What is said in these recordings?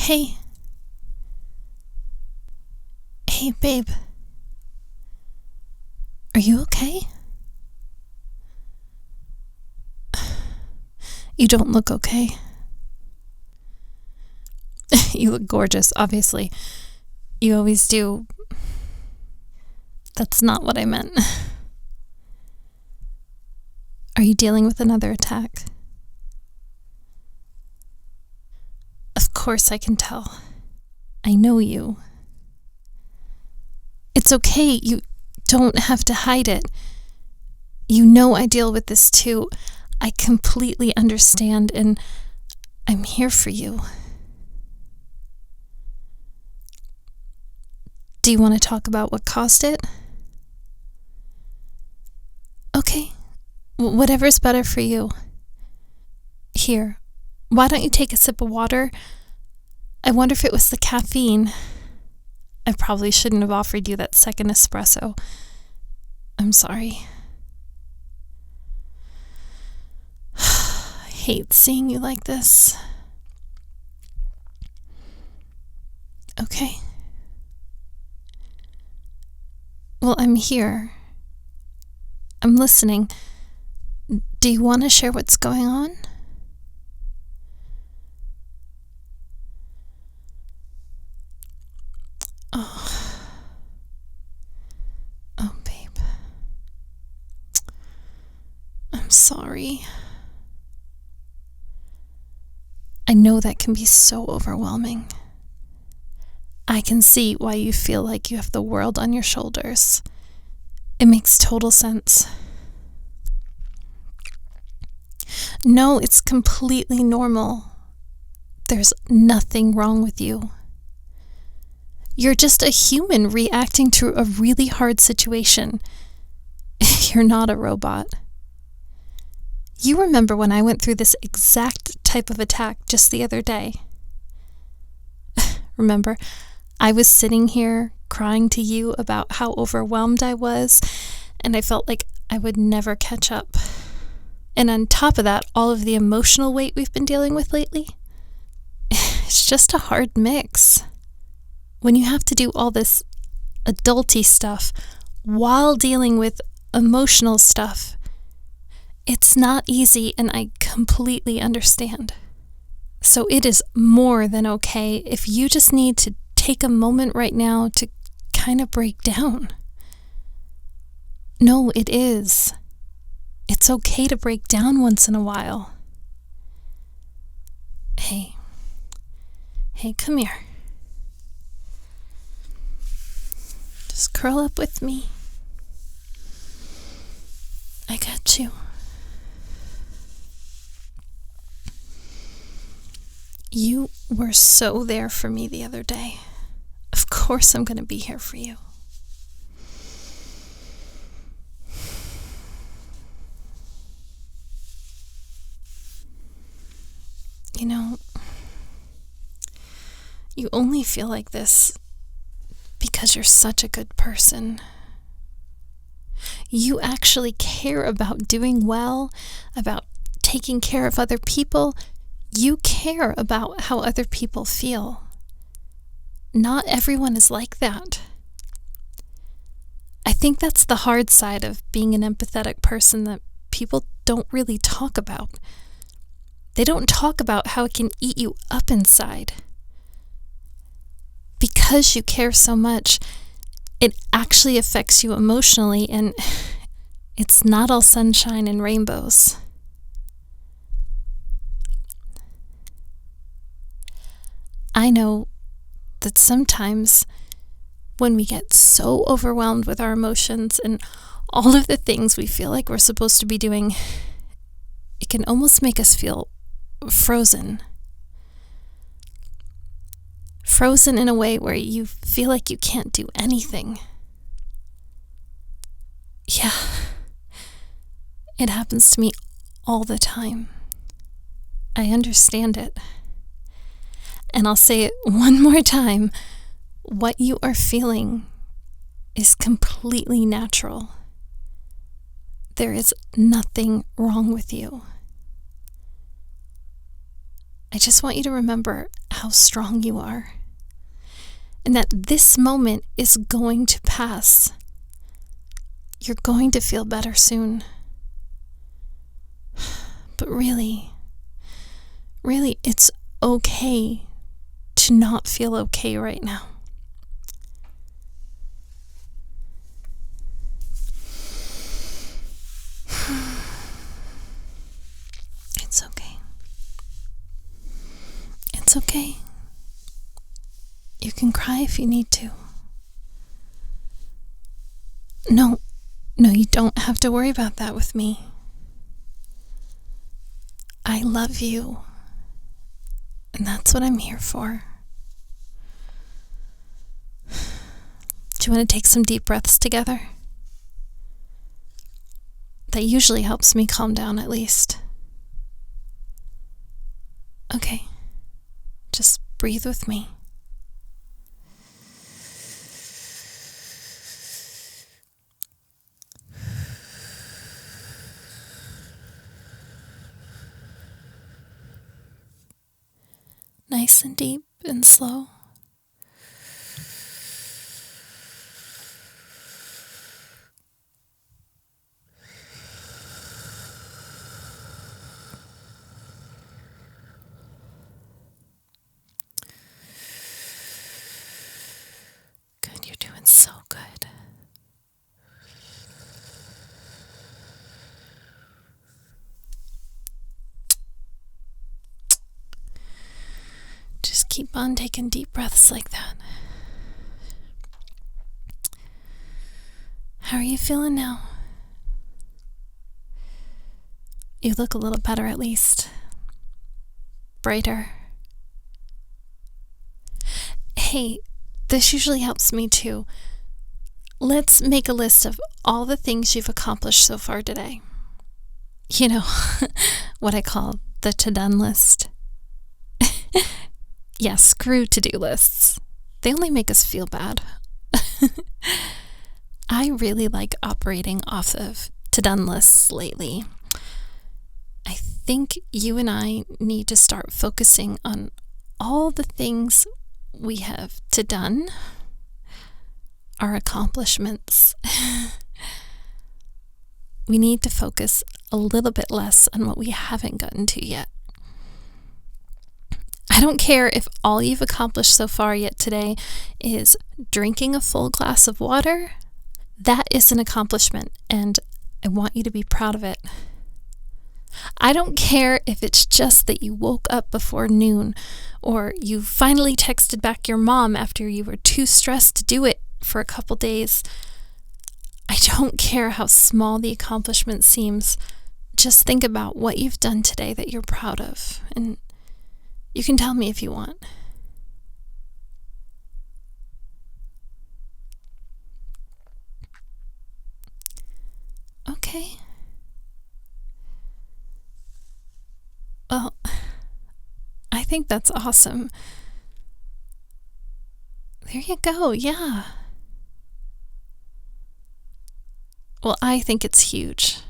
Hey. Hey, babe. Are you okay? You don't look okay. You look gorgeous, obviously. You always do. That's not what I meant. Are you dealing with another attack? Of course I can tell. I know you. It's okay. You don't have to hide it. You know I deal with this too. I completely understand, and I'm here for you. Do you want to talk about what caused it? Okay. Whatever's better for you. Here, why don't you take a sip of water? I wonder if it was the caffeine. I probably shouldn't have offered you that second espresso. I'm sorry. I hate seeing you like this. Okay. Well, I'm here. I'm listening. Do you want to share what's going on? Oh, babe. I'm sorry. I know that can be so overwhelming. I can see why you feel like you have the world on your shoulders. It makes total sense. No, it's completely normal. There's nothing wrong with you. You're just a human reacting to a really hard situation. You're not a robot. You remember when I went through this exact type of attack just the other day? Remember, I was sitting here crying to you about how overwhelmed I was, and I felt like I would never catch up. And on top of that, all of the emotional weight we've been dealing with lately. It's just a hard mix. When you have to do all this adulty stuff while dealing with emotional stuff, it's not easy, and I completely understand. So it is more than okay if you just need to take a moment right now to kind of break down. No, it is. It's okay to break down once in a while. Hey, come here. Just curl up with me. I got you. You were so there for me the other day. Of course I'm going to be here for you. You know, you only feel like this because you're such a good person. You actually care about doing well, about taking care of other people. You care about how other people feel. Not everyone is like that. I think that's the hard side of being an empathetic person that people don't really talk about. They don't talk about how it can eat you up inside. Because you care so much, it actually affects you emotionally, and it's not all sunshine and rainbows. I know that sometimes when we get so overwhelmed with our emotions and all of the things we feel like we're supposed to be doing, it can almost make us feel frozen. Frozen in a way where you feel like you can't do anything. Yeah, it happens to me all the time. I understand it. And I'll say it one more time. What you are feeling is completely natural. There is nothing wrong with you. I just want you to remember how strong you are, and that this moment is going to pass. You're going to feel better soon. But really, it's okay to not feel okay right now. It's okay. It's okay. You can cry if you need to. No, you don't have to worry about that with me. I love you, and that's what I'm here for. Do you want to take some deep breaths together? That usually helps me calm down, at least. Okay, just breathe with me. Nice and deep and slow. Good, you're doing so good. Just keep on taking deep breaths like that. How are you feeling now? You look a little better, at least. Brighter. Hey, this usually helps me too. Let's make a list of all the things you've accomplished so far today. You know, what I call the to-done list. Yeah, screw to-do lists. They only make us feel bad. I really like operating off of to-done lists lately. I think you and I need to start focusing on all the things we have to done, our accomplishments. We need to focus a little bit less on what we haven't gotten to yet. I don't care if all you've accomplished so far yet today is drinking a full glass of water. That is an accomplishment, and I want you to be proud of it. I don't care if it's just that you woke up before noon, or you finally texted back your mom after you were too stressed to do it for a couple days. I don't care how small the accomplishment seems. Just think about what you've done today that you're proud of, and you can tell me if you want. Okay. Well, I think that's awesome. There you go, yeah. Well, I think it's huge.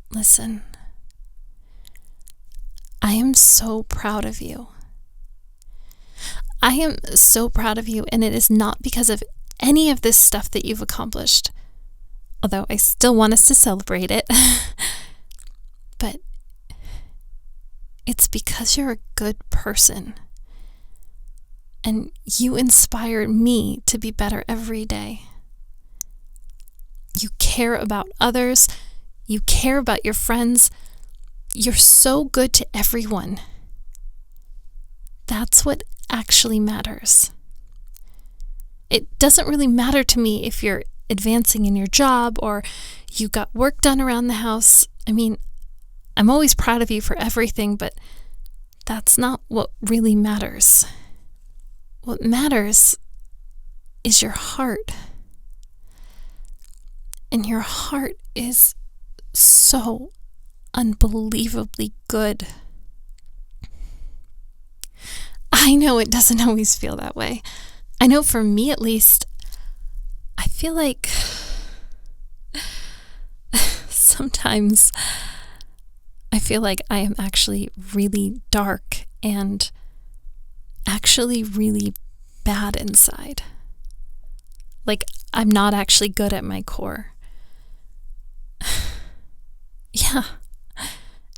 Listen, I am so proud of you. I am so proud of you, and it is not because of any of this stuff that you've accomplished. Although I still want us to celebrate it. But it's because you're a good person. And you inspire me to be better every day. You care about others. You care about your friends. You're so good to everyone. That's what actually matters. It doesn't really matter to me if you're advancing in your job or you got work done around the house. I mean, I'm always proud of you for everything, but that's not what really matters. What matters is your heart. And your heart is so unbelievably good. I know it doesn't always feel that way. I know for me at least, I feel like sometimes I feel like I am actually really dark and actually really bad inside. Like, I'm not actually good at my core. Yeah.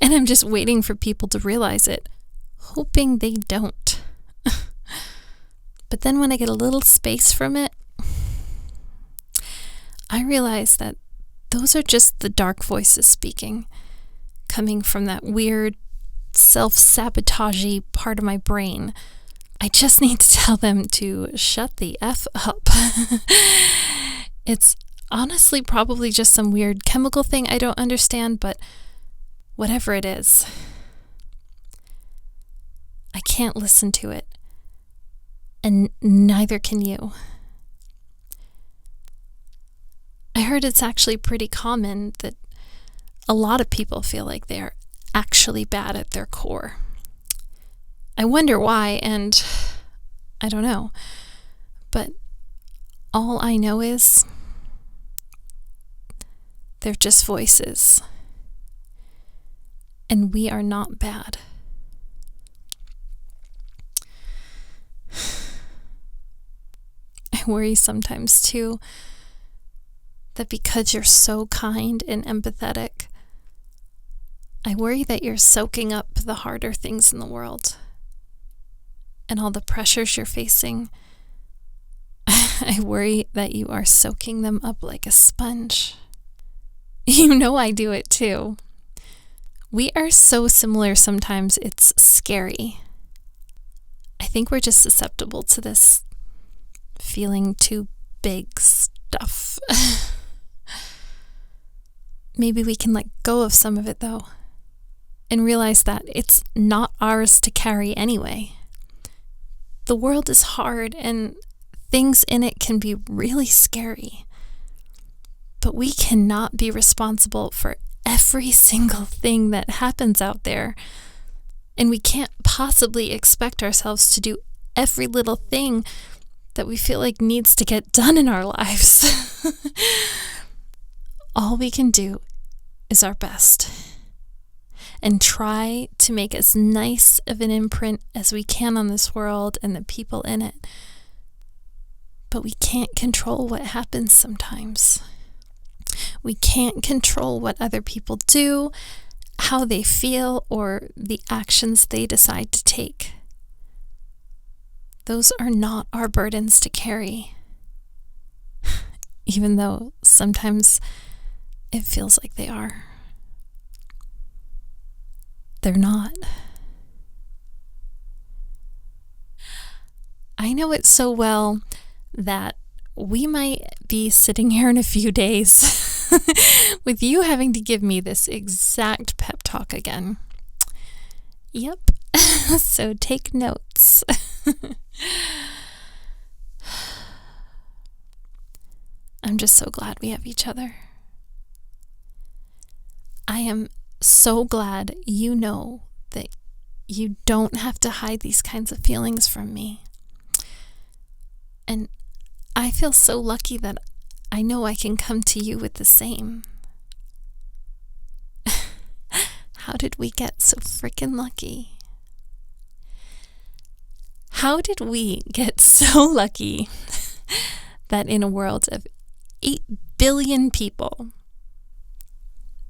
And I'm just waiting for people to realize it, hoping they don't. But then when I get a little space from it, I realize that those are just the dark voices speaking, coming from that weird, self-sabotagey part of my brain. I just need to tell them to shut the F up. It's honestly probably just some weird chemical thing I don't understand, but whatever it is, I can't listen to it. And neither can you. I heard it's actually pretty common that a lot of people feel like they're actually bad at their core. I wonder why, and I don't know. But all I know is they're just voices. And we are not bad. I worry sometimes too that because you're so kind and empathetic, I worry that you're soaking up the harder things in the world and all the pressures you're facing. I worry that you are soaking them up like a sponge. You know I do it too. We are so similar sometimes, it's scary. I think we're just susceptible to this feeling too big stuff. Maybe we can let go of some of it though, and realize that it's not ours to carry anyway. The world is hard and things in it can be really scary, but we cannot be responsible for every single thing that happens out there, and we can't possibly expect ourselves to do every little thing that we feel like needs to get done in our lives. All we can do is our best and try to make as nice of an imprint as we can on this world and the people in it. But we can't control what happens sometimes. We can't control what other people do, how they feel, or the actions they decide to take. Those are not our burdens to carry, even though sometimes it feels like they are. They're not. I know it so well that we might be sitting here in a few days with you having to give me this exact pep talk again. Yep. So take notes. I'm just so glad we have each other. I am so glad you know that you don't have to hide these kinds of feelings from me. And I feel so lucky that I know I can come to you with the same. How did we get so freaking lucky? How did we get so lucky that in a world of 8 billion people,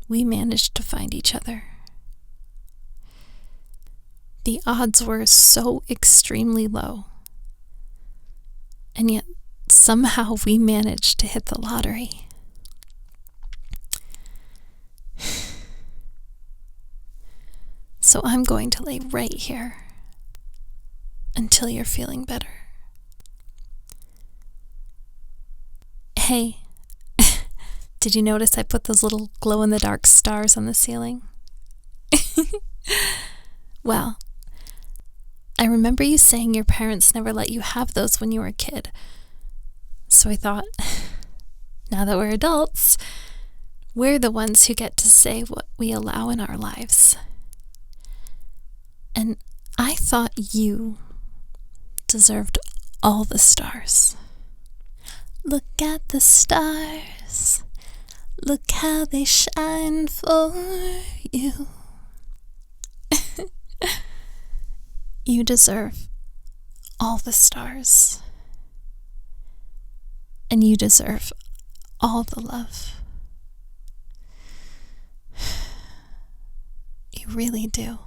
we managed to find each other? The odds were so extremely low, and yet somehow we managed to hit the lottery. So I'm going to lay right here until you're feeling better. Hey, did you notice I put those little glow-in-the-dark stars on the ceiling? Well, I remember you saying your parents never let you have those when you were a kid. So I thought, now that we're adults, we're the ones who get to say what we allow in our lives. And I thought you deserved all the stars. Look at the stars. Look how they shine for you. You deserve all the stars. And you deserve all the love. You really do.